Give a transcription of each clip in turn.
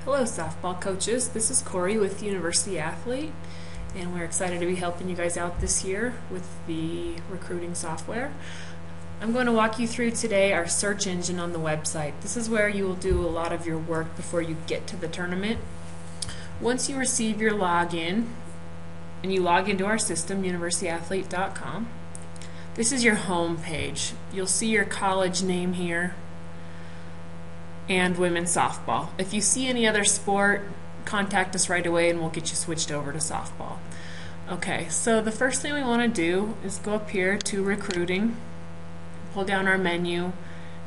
Hello softball coaches, this is Corey with University Athlete, and we're excited to be helping you guys out this year with the recruiting software. I'm going to walk you through today our search engine on the website. This is where you will do a lot of your work before you get to the tournament. Once you receive your login and you log into our system, universityathlete.com, this is your home page. You'll see your college name here and women's softball. If you see any other sport, contact us right away and we'll get you switched over to softball. Okay, so the first thing we want to do is go up here to recruiting, pull down our menu,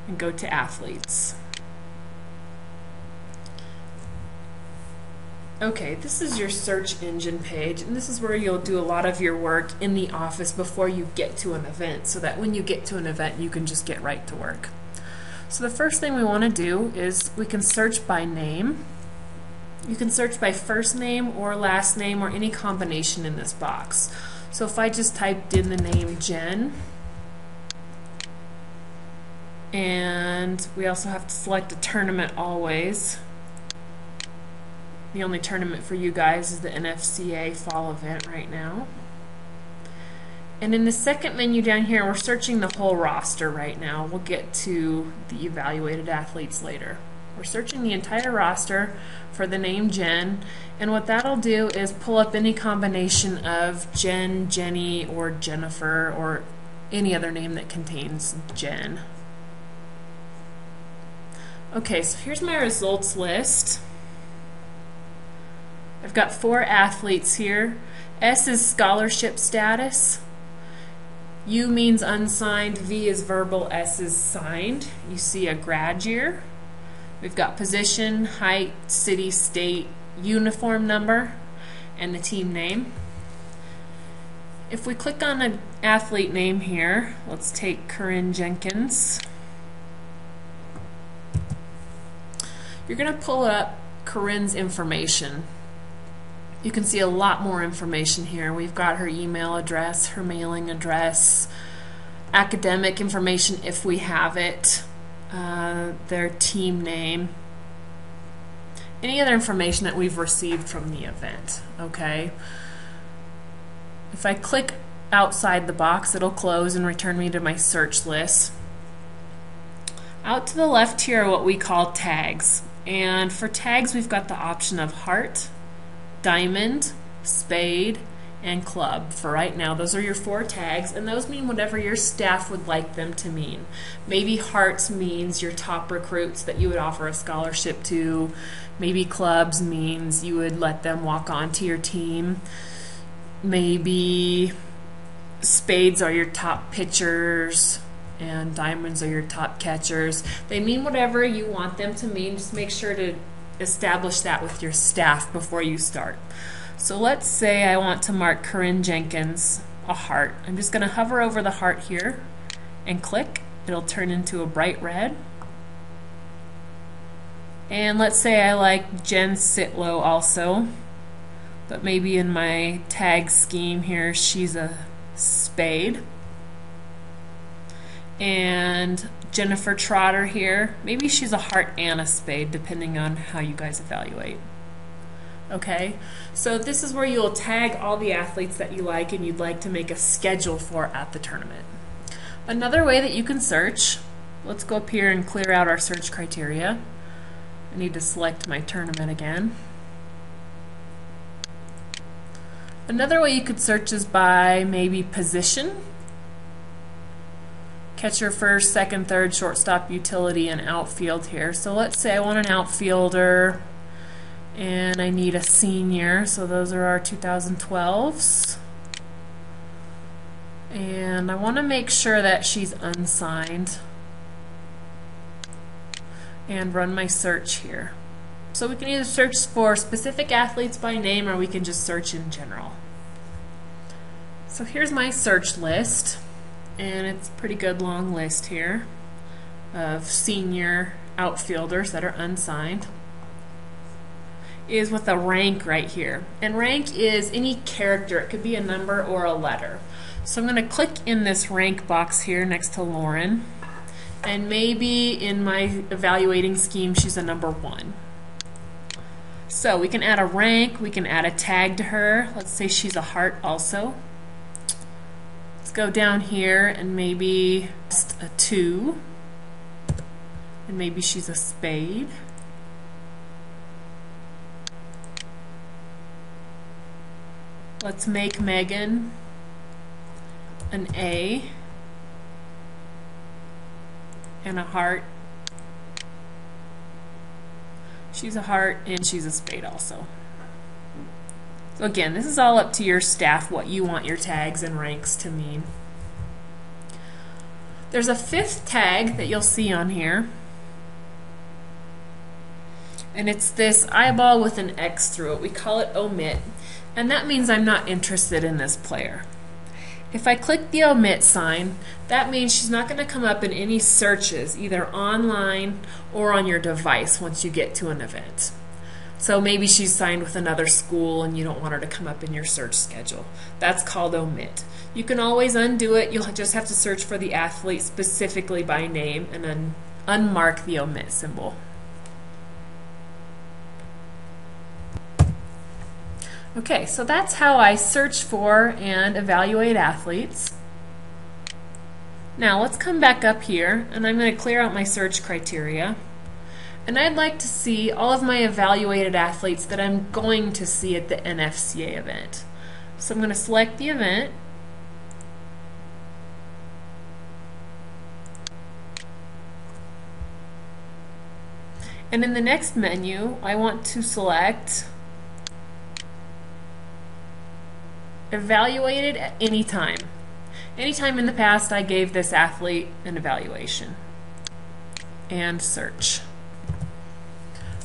and go to athletes. Okay, this is your search engine page, and this is where you'll do a lot of your work in the office before you get to an event, so that when you get to an event you can just get right to work. So the first thing we want to do is we can search by name. You can search by first name or last name or any combination in this box. So if I just typed in the name Jen, and we also have to select a tournament always. The only tournament for you guys is the NFCA fall event right now. And in the second menu down here, we're searching the whole roster right now. We'll get to the evaluated athletes later. We're searching the entire roster for the name Jen, and what that'll do is pull up any combination of Jen, Jenny, or Jennifer, or any other name that contains Jen. Okay, so here's my results list. I've got 4 athletes here. S is scholarship status. U means unsigned, V is verbal, S is signed. You see a grad year. We've got position, height, city, state, uniform number, and the team name. If we click on an athlete name here, let's take Corinne Jenkins. You're going to pull up Corinne's information. You can see a lot more information here. We've got her email address, her mailing address, academic information if we have it, their team name, any other information that we've received from the event. Okay. If I click outside the box, it'll close and return me to my search list. Out to the left here are what we call tags. And for tags, we've got the option of heart, diamond, spade, and club. For right now, those are your 4 tags, and those mean whatever your staff would like them to mean. Maybe hearts means your top recruits that you would offer a scholarship to. Maybe clubs means you would let them walk onto your team. Maybe spades are your top pitchers, and diamonds are your top catchers. They mean whatever you want them to mean. Just make sure to establish that with your staff before you start. So let's say I want to mark Corinne Jenkins a heart. I'm just going to hover over the heart here and click. It'll turn into a bright red. And let's say I like Jen Sitlow also, but maybe in my tag scheme here she's a spade. And Jennifer Trotter here, maybe she's a heart and a spade depending on how you guys evaluate. Okay, so this is where you'll tag all the athletes that you like and you'd like to make a schedule for at the tournament. Another way that you can search, let's go up here and clear out our search criteria. I need to select my tournament again. Another way you could search is by maybe position. Catcher first, second, third, shortstop, utility, and outfield here. So let's say I want an outfielder and I need a senior. So those are our 2012s. And I want to make sure that she's unsigned. And run my search here. So we can either search for specific athletes by name or we can just search in general. So here's my search list. And it's a pretty good long list here of senior outfielders that are unsigned. Is with a rank right here. And rank is any character. It could be a number or a letter. So I'm going to click in this rank box here next to Lauren. And maybe in my evaluating scheme she's a number 1. So we can add a rank, we can add a tag to her. Let's say she's a heart also. Let's go down here and maybe just a 2. And maybe she's a spade. Let's make Megan an A and a heart. She's a heart and she's a spade also. So again, this is all up to your staff what you want your tags and ranks to mean. There's a 5th tag that you'll see on here, and it's this eyeball with an X through it. We call it omit, and that means I'm not interested in this player. If I click the omit sign, that means she's not going to come up in any searches, either online or on your device once you get to an event. So maybe she's signed with another school and you don't want her to come up in your search schedule. That's called omit. You can always undo it. You'll just have to search for the athlete specifically by name and then unmark the omit symbol. Okay, so that's how I search for and evaluate athletes. Now let's come back up here and I'm going to clear out my search criteria. And I'd like to see all of my evaluated athletes that I'm going to see at the NFCA event. So I'm going to select the event. And in the next menu, I want to select evaluated at any time. Anytime in the past I gave this athlete an evaluation. And search.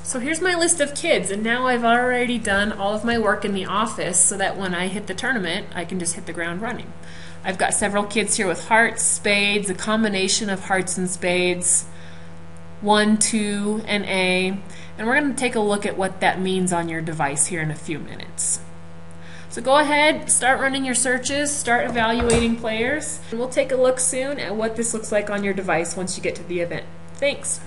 So here's my list of kids, and now I've already done all of my work in the office so that when I hit the tournament I can just hit the ground running. I've got several kids here with hearts, spades, a combination of hearts and spades, 1, 2, and A, and we're going to take a look at what that means on your device here in a few minutes. So go ahead, start running your searches, start evaluating players, and we'll take a look soon at what this looks like on your device once you get to the event. Thanks.